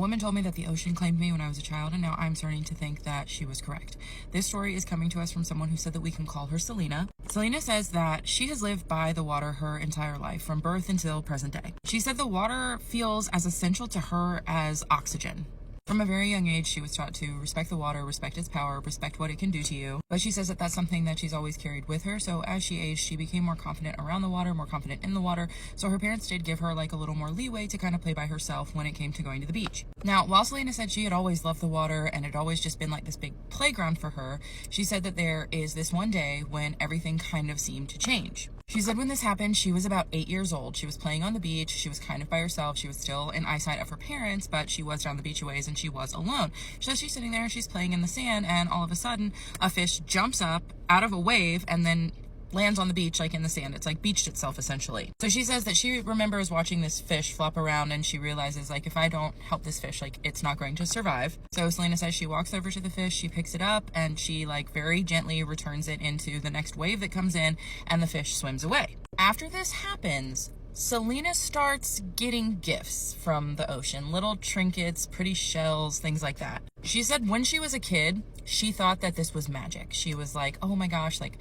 A woman told me that the ocean claimed me when I was a child, and now I'm starting to think that she was correct. This story is coming to us from someone who said that we can call her Selena. Selena says that she has lived by the water her entire life, from birth until present day. She said the water feels as essential to her as oxygen. From a very young age, she was taught to respect the water, respect its power, respect what it can do to you. But she says that that's something that she's always carried with her. So as she aged, she became more confident around the water, more confident in the water. So her parents did give her like a little more leeway to kind of play by herself when it came to going to the beach. Now, while Selena said she had always loved the water and it had always just been like this big playground for her, she said that there is this one day when everything kind of seemed to change. She said when this happened, she was about 8 years old. She was playing on the beach. She was kind of by herself. She was still in eyesight of her parents, but she was down the beach a ways and she was alone. So she's sitting there, she's playing in the sand, and all of a sudden a fish jumps up out of a wave and then lands on the beach, like in the sand. It's like beached itself essentially. So she says that she remembers watching this fish flop around, and she realizes like, if I don't help this fish, like it's not going to survive. So Selena says she walks over to the fish, she picks it up, and she like very gently returns it into the next wave that comes in, and the fish swims away. After this happens, Selena starts getting gifts from the ocean, little trinkets, pretty shells, things like that. She said when she was a kid, she thought that this was magic. She was like, oh my gosh, like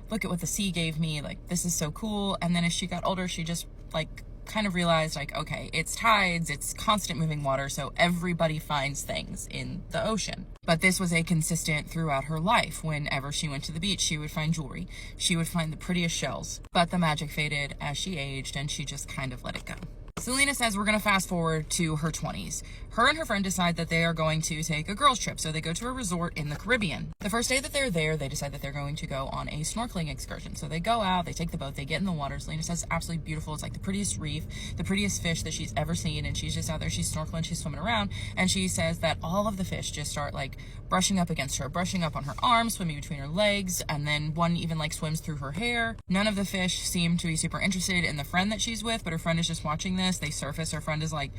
look at what the sea gave me, like this is so cool. And then as she got older, she just like kind of realized like, okay, it's tides, it's constant moving water, so everybody finds things in the ocean. But this was a consistent throughout her life. Whenever she went to the beach, she would find jewelry, she would find the prettiest shells. But the magic faded as she aged, and she just kind of let it go. Selena says we're going to fast forward to her 20s. Her and her friend decide that they are going to take a girls trip, so they go to a resort in the Caribbean. The first day that they're there, they decide that they're going to go on a snorkeling excursion. So they go out, they take the boat, they get in the water. Selena says it's absolutely beautiful. It's like the prettiest reef, the prettiest fish that she's ever seen, and she's just out there, she's snorkeling, she's swimming around, and she says that all of the fish just start like brushing up against her, brushing up on her arms, swimming between her legs, and then one even like swims through her hair. None of the fish seem to be super interested in the friend that she's with, but her friend is just watching this. They surface, her friend is like,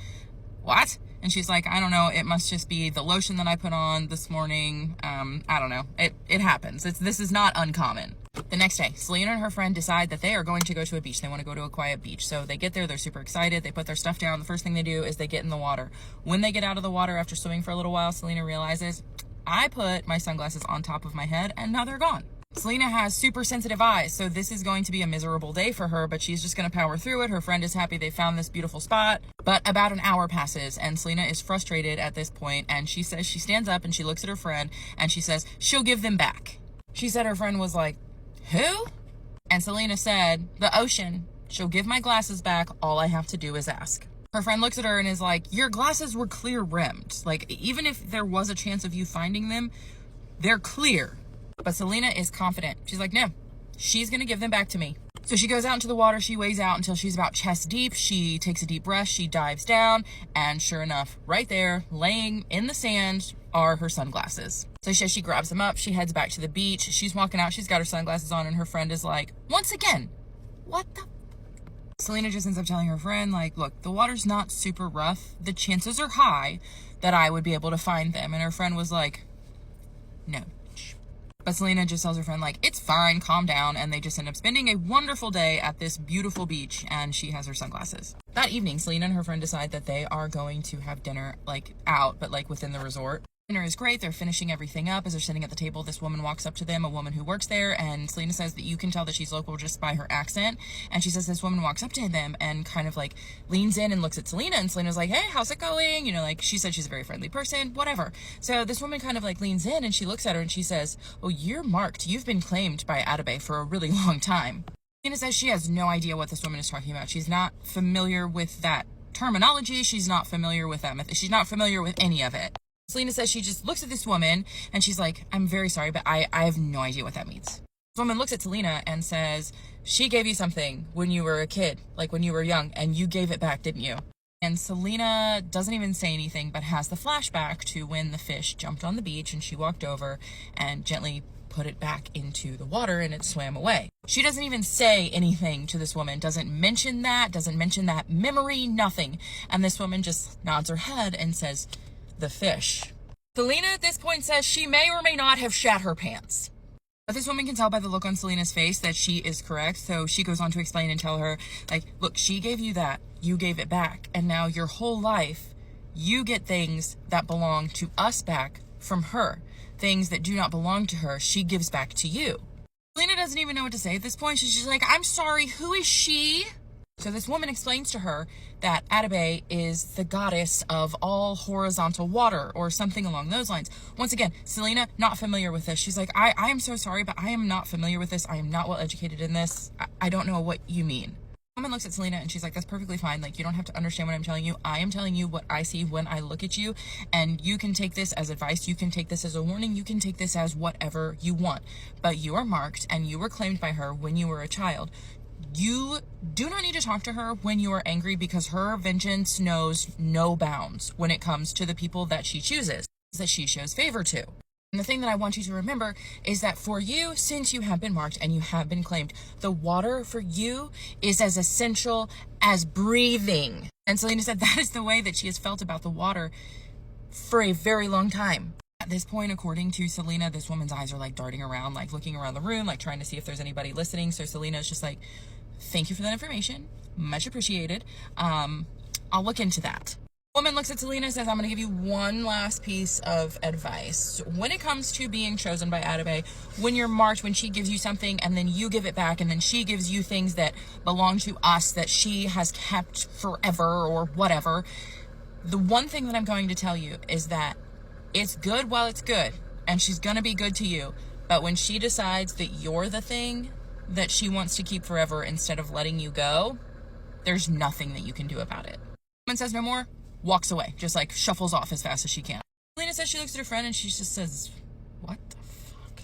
what? And she's like, I don't know, it must just be the lotion that I put on this morning. I don't know, it happens. This is not uncommon. The next day, Selena and her friend decide that they are going to go to a beach. They want to go to a quiet beach. So they get there, they're super excited, they put their stuff down. The first thing they do is they get in the water. When they get out of the water after swimming for a little while, Selena realizes, I put my sunglasses on top of my head and now they're gone. Selena has super sensitive eyes, so this is going to be a miserable day for her, but she's just going to power through it. Her friend is happy they found this beautiful spot. But about an hour passes, and Selena is frustrated at this point, and she says she stands up and she looks at her friend, and she says she'll give them back. She said her friend was like, who? And Selena said, the ocean. She'll give my glasses back. All I have to do is ask. Her friend looks at her and is like, your glasses were clear rimmed. Like, even if there was a chance of you finding them, they're clear. But Selena is confident. She's like, no, she's going to give them back to me. So she goes out into the water. She weighs out until she's about chest deep. She takes a deep breath. She dives down. And sure enough, right there, laying in the sand, are her sunglasses. So she says she grabs them up. She heads back to the beach. She's walking out. She's got her sunglasses on. And her friend is like, once again, what the? Selena just ends up telling her friend, like, look, the water's not super rough. The chances are high that I would be able to find them. And her friend was like, no. But Selena just tells her friend, like, it's fine, calm down, and they just end up spending a wonderful day at this beautiful beach, and she has her sunglasses. That evening, Selena and her friend decide that they are going to have dinner, like, out, but, like, within the resort. Dinner is great. They're finishing everything up. As they're sitting at the table, this woman walks up to them, a woman who works there, and Selena says that you can tell that she's local just by her accent. And she says this woman walks up to them and kind of like leans in and looks at Selena, and Selena's like, hey, how's it going? You know, like, she said she's a very friendly person, whatever. So this woman kind of like leans in and she looks at her and she says, oh, you're marked. You've been claimed by Atabey for a really long time. Selena says she has no idea what this woman is talking about. She's not familiar with that terminology. She's not familiar with that method. She's not familiar with any of it. Selena says she just looks at this woman and she's like, I'm very sorry, but I have no idea what that means. This woman looks at Selena and says, she gave you something when you were a kid, like when you were young, and you gave it back, didn't you? And Selena doesn't even say anything, but has the flashback to when the fish jumped on the beach and she walked over and gently put it back into the water and it swam away. She doesn't even say anything to this woman, doesn't mention that memory, nothing. And this woman just nods her head and says, the fish. Selena at this point says she may or may not have shat her pants. But this woman can tell by the look on Selena's face that she is correct, so she goes on to explain and tell her, like, look, she gave you that, you gave it back, and now your whole life you get things that belong to us back from her. Things that do not belong to her, she gives back to you. Selena doesn't even know what to say at this point. She's just like, I'm sorry, who is she? So this woman explains to her that Atabey is the goddess of all horizontal water or something along those lines. Once again, Selena, not familiar with this. She's like, I am so sorry, but I am not familiar with this. I am not well educated in this. I don't know what you mean. The woman looks at Selena and she's like, that's perfectly fine. Like, you don't have to understand what I'm telling you. I am telling you what I see when I look at you, and you can take this as advice. You can take this as a warning. You can take this as whatever you want. But you are marked and you were claimed by her when you were a child. You do not need to talk to her when you are angry, because her vengeance knows no bounds when it comes to the people that she chooses, that she shows favor to. And the thing that I want you to remember is that for you, since you have been marked and you have been claimed, the water for you is as essential as breathing. And Selena said that is the way that she has felt about the water for a very long time. At this point, according to Selena, this woman's eyes are like darting around, like looking around the room, like trying to see if there's anybody listening. So Selena's just like, thank you for that information. Much appreciated. I'll look into that. The woman looks at Selena and says, I'm going to give you one last piece of advice. When it comes to being chosen by Atabey, when you're marked, when she gives you something and then you give it back, and then she gives you things that belong to us that she has kept forever or whatever, the one thing that I'm going to tell you is that it's good while it's good, and she's going to be good to you. But when she decides that you're the thing that she wants to keep forever instead of letting you go, there's nothing that you can do about it. The woman says no more, walks away, just like shuffles off as fast as she can. Selena says she looks at her friend and she just says, what the fuck?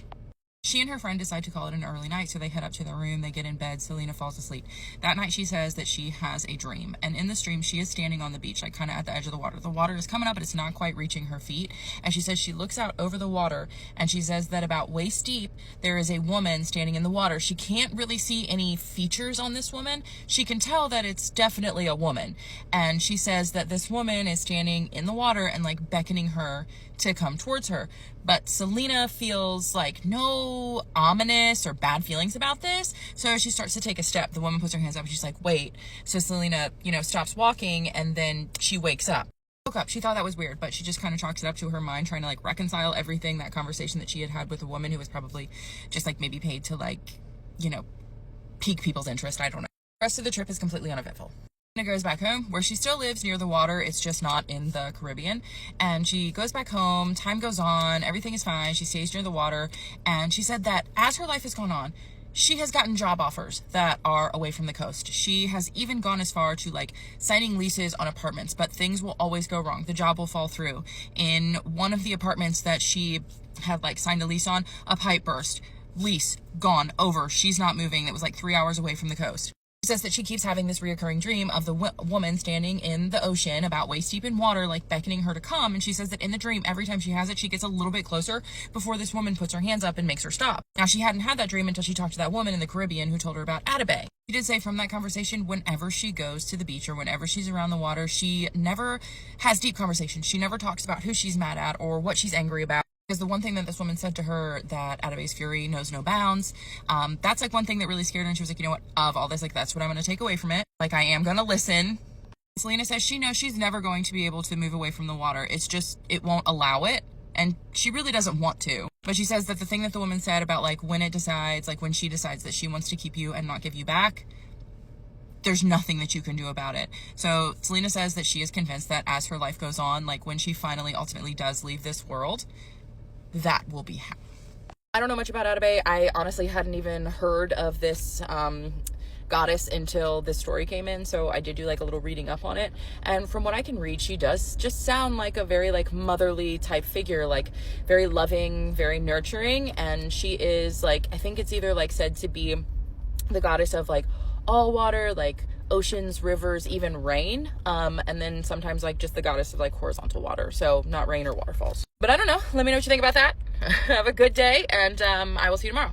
She and her friend decide to call it an early night, so they head up to their room, they get in bed, Selena falls asleep. That night she says that she has a dream, and in this dream she is standing on the beach, like kind of at the edge of the water. The water is coming up, but it's not quite reaching her feet, and she says she looks out over the water, and she says that about waist deep there is a woman standing in the water. She can't really see any features on this woman. She can tell that it's definitely a woman, and she says that this woman is standing in the water and like beckoning her to come towards her. But Selena feels like no ominous or bad feelings about this, so she starts to take a step. The woman puts her hands up and she's like, wait. So Selena, stops walking, and then she wakes up. Woke up. She thought that was weird, but she just kind of chalks it up to her mind trying to like reconcile everything, that conversation that she had with a woman who was probably just like maybe paid to like, pique people's interest. I don't know. The rest of the trip is completely uneventful. Selena goes back home where she still lives near the water. It's just not in the Caribbean. And she goes back home. Time goes on. Everything is fine. She stays near the water. And she said that as her life has gone on, she has gotten job offers that are away from the coast. She has even gone as far to like signing leases on apartments, but things will always go wrong. The job will fall through. In one of the apartments that she had like signed a lease on, a pipe burst. Lease gone, over. She's not moving. It was like 3 hours away from the coast. She says that she keeps having this reoccurring dream of the woman standing in the ocean about waist deep in water, like beckoning her to come. And she says that in the dream, every time she has it, she gets a little bit closer before this woman puts her hands up and makes her stop. Now, she hadn't had that dream until she talked to that woman in the Caribbean who told her about Atabey. She did say from that conversation, whenever she goes to the beach or whenever she's around the water, she never has deep conversations. She never talks about who she's mad at or what she's angry about. Because the one thing that this woman said to her, that Atabey's fury knows no bounds, that's like one thing that really scared her. And she was like, you know what, of all this, like that's what I'm going to take away from it. Like I am going to listen. Selena says she knows she's never going to be able to move away from the water. It's just, it won't allow it. And she really doesn't want to. But she says that the thing that the woman said about like when it decides, like when she decides that she wants to keep you and not give you back, there's nothing that you can do about it. So Selena says that she is convinced that as her life goes on, like when she finally ultimately does leave this world, that will be happy. I don't know much about Atabey. I honestly hadn't even heard of this goddess until this story came in, so I did do like a little reading up on it, and from what I can read, she does just sound like a very like motherly type figure, like very loving, very nurturing, and she is like, I think it's either like said to be the goddess of like all water, like oceans, rivers, even rain, and then sometimes like just the goddess of like horizontal water, so not rain or waterfalls. But I don't know, let me know what you think about that. Have a good day, and I will see you tomorrow.